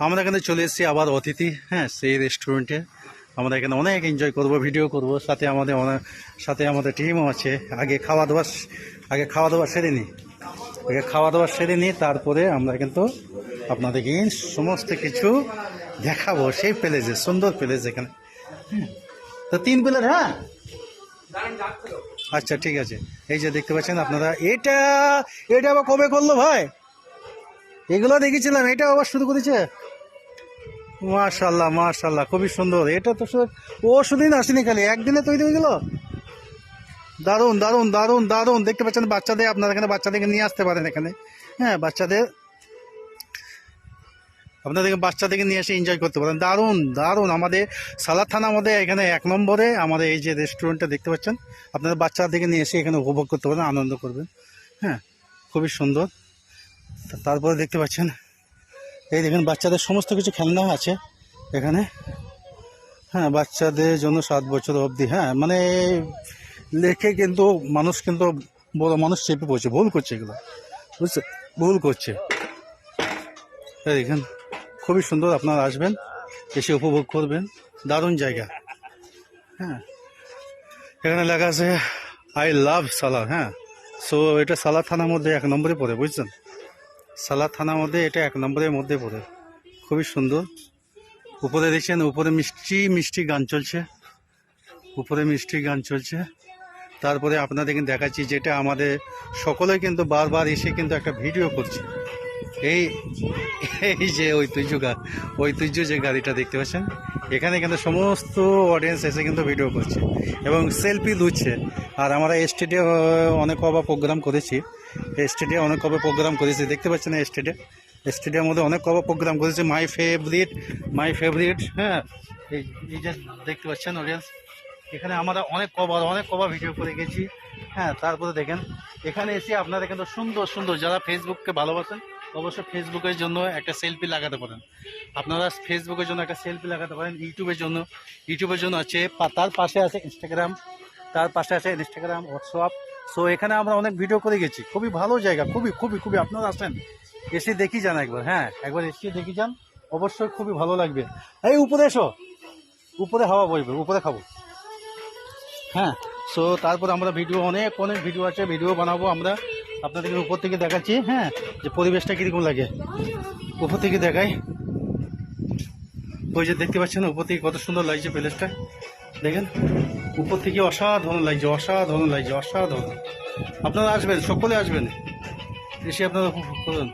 আমরা এখানে চলে এসেছি আবার অতিথি, হ্যাঁ, সেই রেস্টুরেন্টে। আমরা এখানে অনেক এনজয় করব, ভিডিও করব, সাথে আমাদের টিমও আছে। আগে খাওয়া দাওয়া সেরে নিই, তারপরে আমরা কিন্তু আপনাদেরকে সমস্ত কিছু দেখাবো। সেই প্লেসে, সুন্দর প্লেস এখানে। তো 3 প্লেট, হ্যাঁ, আচ্ছা ঠিক আছে। এই যে দেখতে পাচ্ছেন আপনারা, এটা আবার কবে করলো ভাই? এগুলো দেখেছিলাম, এটা আবার শুরু করেছে। মাশাল্লাহ মাশাল্লাহ, খুবই সুন্দর। এটা তো ও শুধুই আসেনি, খালি একদিনে তৈরি হয়ে গেল। দারুণ দারুণ দারুণ দারুণ। দেখতে পাচ্ছেন বাচ্চাদের, আপনারা এখানে বাচ্চাদেরকে নিয়ে আসতে পারেন এখানে, হ্যাঁ, বাচ্চাদেরকে নিয়ে এসে এনজয় করতে পারেন। দারুণ দারুণ। আমাদের সালার থানার মধ্যে এখানে 1 নম্বরে আমাদের এই যে রেস্টুরেন্টটা দেখতে পাচ্ছেন, আপনারা বাচ্চাদেরকে নিয়ে এসে এখানে উপভোগ করতে পারেন, আনন্দ করবেন, হ্যাঁ, খুবই সুন্দর। তারপরে দেখতে পাচ্ছেন, এই দেখেন বাচ্চাদের সমস্ত কিছু খেলনা আছে এখানে, হ্যাঁ, বাচ্চাদের জন্য 7 বছর অবধি, হ্যাঁ, মানে লেখে কিন্তু মানুষ কিন্তু বড় মানুষ চেপে পড়ছে, ভুল করছে এগুলো, বুঝছে, ভুল করছে। এই দেখেন খুবই সুন্দর, আপনারা আসবেন, এসে উপভোগ করবেন, দারুণ জায়গা। হ্যাঁ, এখানে লেখা আছে আই লাভ সালার, হ্যাঁ। সো এটা সালার থানার মধ্যে 1 নম্বরে পড়ে, বুঝছেন, সালার থানার মধ্যে এটা 1 নম্বরের মধ্যে পড়ে। খুবই সুন্দর। উপরে দেখছেন, উপরে মিষ্টি মিষ্টি গান চলছে, তারপরে আপনাদেরকে দেখাচ্ছি, যেটা আমাদের সকলেই কিন্তু বারবার এসে কিন্তু একটা ভিডিও করছে। এই এই যে ঐতিহ্য যে গাড়িটা দেখতে পাচ্ছেন, এখানে কিন্তু সমস্ত অডিয়েন্স এসে কিন্তু ভিডিও করছে এবং সেলফি তুলছে। আর আমরা স্টেডিয়াম অনেক কবার প্রোগ্রাম করেছি, দেখতে পাচ্ছেন স্টেডিয়ামের মধ্যে অনেক কবার প্রোগ্রাম করেছি। মাই ফেভারিট, হ্যাঁ, এই যে দেখতে পাচ্ছেন অডিয়েন্স, এখানে আমরা অনেক কবার ভিডিও করে গেছি, হ্যাঁ। তারপরে দেখেন এখানে এসে আপনারা কিন্তু সুন্দর সুন্দর, যারা ফেসবুককে ভালোবাসেন অবশ্যই ফেসবুকের জন্য একটা সেলফি লাগাতে পারেন। আপনারা ফেসবুকের জন্য একটা সেলফি লাগাতে পারেন। ইউটিউবের জন্য আছে, তার পাশে আছে ইনস্টাগ্রাম, হোয়াটসঅ্যাপ। সো এখানে আমরা অনেক ভিডিও করে গেছি। খুবই ভালো জায়গা, খুবই খুবই খুবই। আপনারা আসেন, এসে দেখি যান একবার, হ্যাঁ, একবার এসে দেখি যান, অবশ্যই খুবই ভালো লাগবে। এই উপরে এসো, উপরে হাওয়া বইবে, উপরে খাবো, হ্যাঁ। সো তারপর আমরা অনেক ভিডিও আছে, ভিডিও বানাবো আমরা আপনাদেরকে। উপর থেকে দেখাচ্ছি, হ্যাঁ, যে পরিবেশটা কীরকম লাগে, উপর থেকে দেখাই। ওই যে দেখতে পাচ্ছেন উপর থেকে কত সুন্দর লাগছে প্লেসটা, দেখেন উপর থেকে অসাধারণ লাগছে। আপনারা আসবেন, সকলে আসবেন, এসে আপনারা উপভোগ করুন।